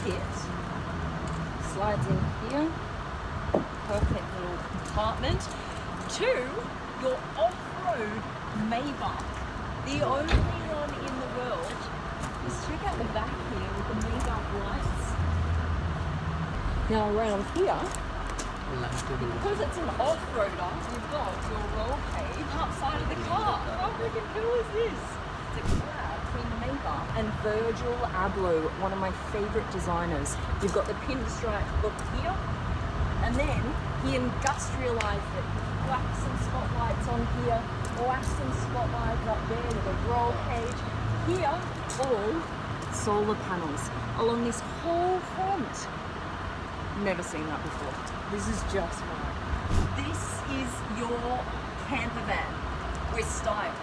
kit. Slides in here. Perfect little compartment. To your off-road Maybach. The only one in the world. Just check out the back here with the Maybach lights. Now around here, because it's an off-roader, you've got your roll cage outside of the car. How freaking cool is this? It's a collab between the Maybach and Virgil Abloh, one of my favorite designers. You've got the pinstripe look here, and then he industrialized it. He whacked some spotlights on here, whacked some spotlights up there with a roll cage. Here, all solar panels along this whole front. Never seen that before. This is just mine. This is your camper van with style.